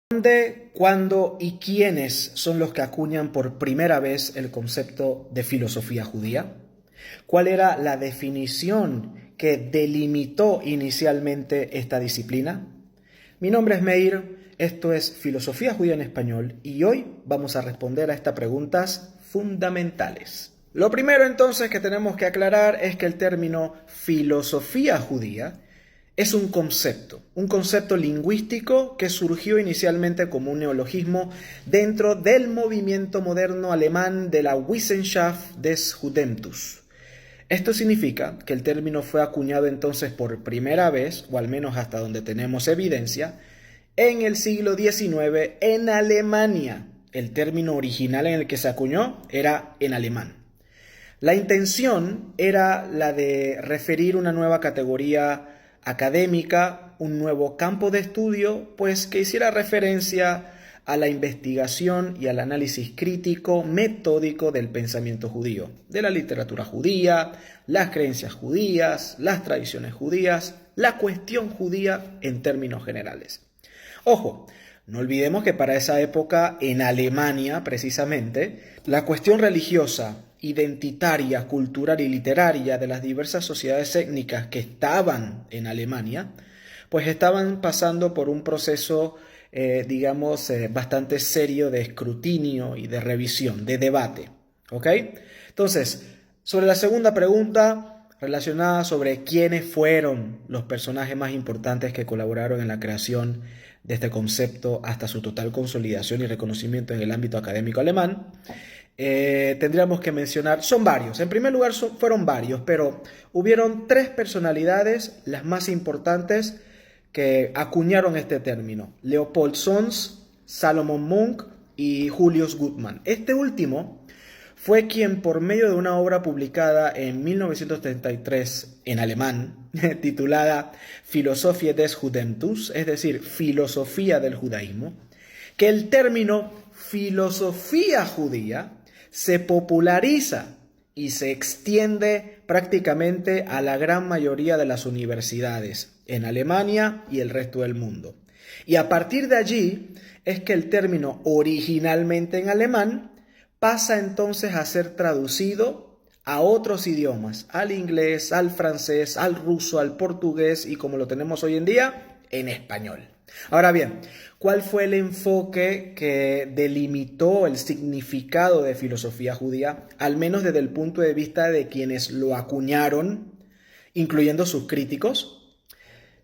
¿Dónde, cuándo y quiénes son los que acuñan por primera vez el concepto de filosofía judía? ¿Cuál era la definición que delimitó inicialmente esta disciplina? Mi nombre es Meir, esto es Filosofía Judía en Español y hoy vamos a responder a estas preguntas fundamentales. Lo primero entonces que tenemos que aclarar es que el término filosofía judía es un concepto lingüístico que surgió inicialmente como un neologismo dentro del movimiento moderno alemán de la Wissenschaft des Judentum. Esto significa que el término fue acuñado entonces por primera vez, o al menos hasta donde tenemos evidencia, en el siglo XIX en Alemania. El término original en el que se acuñó era en alemán. La intención era la de referir una nueva categoría académica, un nuevo campo de estudio, pues que hiciera referencia a la investigación y al análisis crítico, metódico del pensamiento judío, de la literatura judía, las creencias judías, las tradiciones judías, la cuestión judía en términos generales. Ojo, no olvidemos que para esa época, en Alemania precisamente, la cuestión religiosa, identitaria, cultural y literaria de las diversas sociedades étnicas que estaban en Alemania, pues estaban pasando por un proceso, bastante serio de escrutinio y de revisión, de debate. ¿Ok? Entonces, sobre la segunda pregunta, relacionada sobre quiénes fueron los personajes más importantes que colaboraron en la creación de este concepto hasta su total consolidación y reconocimiento en el ámbito académico alemán, tendríamos que mencionar, son varios, en primer lugar fueron varios, pero hubieron tres personalidades, las más importantes, que acuñaron este término: Leopold Sons, Salomon Munk y Julius Gutmann. Este último fue quien, por medio de una obra publicada en 1933 en alemán, titulada Philosophie des Judentus, es decir, Filosofía del Judaísmo, que el término filosofía judía se populariza y se extiende prácticamente a la gran mayoría de las universidades en Alemania y el resto del mundo. Y a partir de allí es que el término, originalmente en alemán, pasa entonces a ser traducido a otros idiomas, al inglés, al francés, al ruso, al portugués y, como lo tenemos hoy en día, en español. Ahora bien, ¿cuál fue el enfoque que delimitó el significado de filosofía judía, al menos desde el punto de vista de quienes lo acuñaron, incluyendo sus críticos?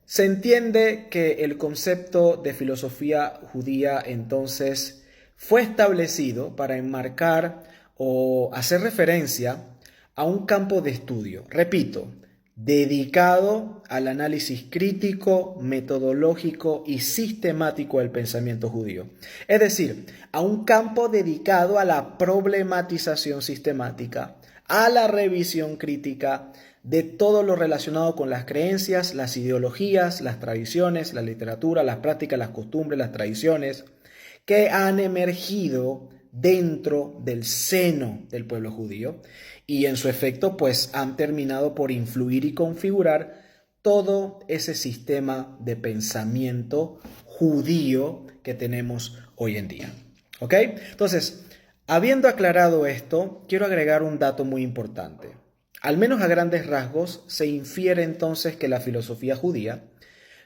Se entiende que el concepto de filosofía judía entonces fue establecido para enmarcar o hacer referencia a un campo de estudio, repito, dedicado al análisis crítico, metodológico y sistemático del pensamiento judío. Es decir, a un campo dedicado a la problematización sistemática, a la revisión crítica de todo lo relacionado con las creencias, las ideologías, las tradiciones, la literatura, las prácticas, las costumbres, las tradiciones que han emergido dentro del seno del pueblo judío y en su efecto pues han terminado por influir y configurar todo ese sistema de pensamiento judío que tenemos hoy en día. ¿Ok? Entonces, habiendo aclarado esto, quiero agregar un dato muy importante. Al menos a grandes rasgos, se infiere entonces que la filosofía judía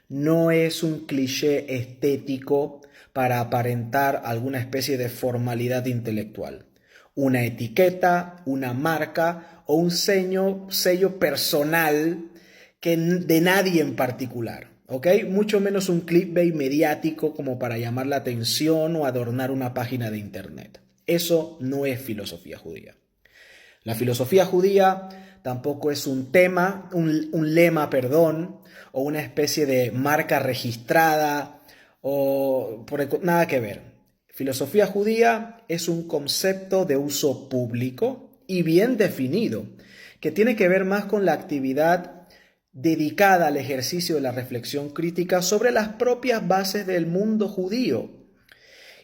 no es un cliché estético para aparentar alguna especie de formalidad intelectual, una etiqueta, una marca o un sello personal de nadie en particular, ¿ok? Mucho menos un clickbait mediático como para llamar la atención o adornar una página de internet. Eso no es filosofía judía. La filosofía judía tampoco es un lema, o una especie de marca registrada, nada que ver. Filosofía judía es un concepto de uso público y bien definido, que tiene que ver más con la actividad dedicada al ejercicio de la reflexión crítica sobre las propias bases del mundo judío,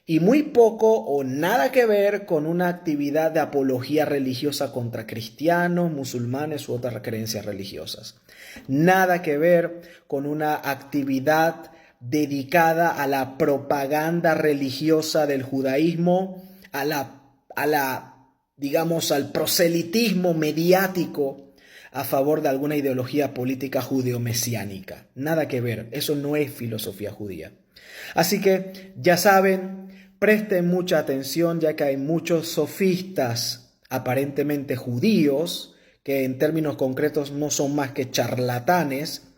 y muy poco o nada que ver con una actividad de apología religiosa contra cristianos, musulmanes u otras creencias religiosas. Nada que ver con una actividad dedicada a la propaganda religiosa del judaísmo, digamos, al proselitismo mediático a favor de alguna ideología política judeo-mesiánica. Nada que ver, eso no es filosofía judía. Así que, ya saben, presten mucha atención, ya que hay muchos sofistas aparentemente judíos, que en términos concretos no son más que charlatanes,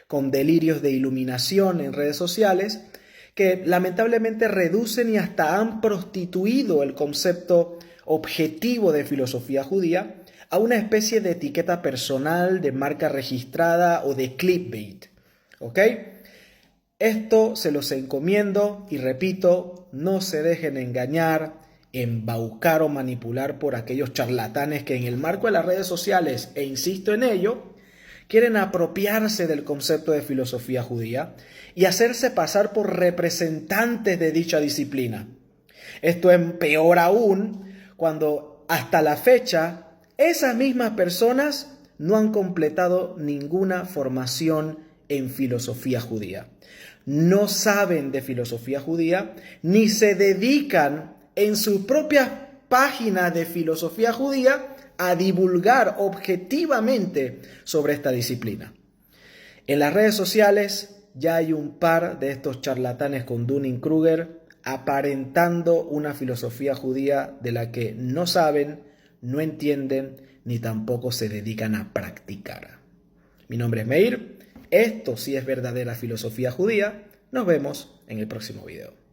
con delirios de iluminación en redes sociales, que lamentablemente reducen y hasta han prostituido el concepto objetivo de filosofía judía a una especie de etiqueta personal, de marca registrada o de clickbait. ¿Ok? Esto se los encomiendo y repito, no se dejen engañar, embaucar o manipular por aquellos charlatanes que en el marco de las redes sociales, e insisto en ello, quieren apropiarse del concepto de filosofía judía y hacerse pasar por representantes de dicha disciplina. Esto es peor aún cuando hasta la fecha esas mismas personas no han completado ninguna formación en filosofía judía. No saben de filosofía judía ni se dedican en sus propias páginas de filosofía judía a divulgar objetivamente sobre esta disciplina. En las redes sociales ya hay un par de estos charlatanes con Dunning-Kruger aparentando una filosofía judía de la que no saben, no entienden ni tampoco se dedican a practicar. Mi nombre es Meir, esto sí es verdadera filosofía judía. Nos vemos en el próximo video.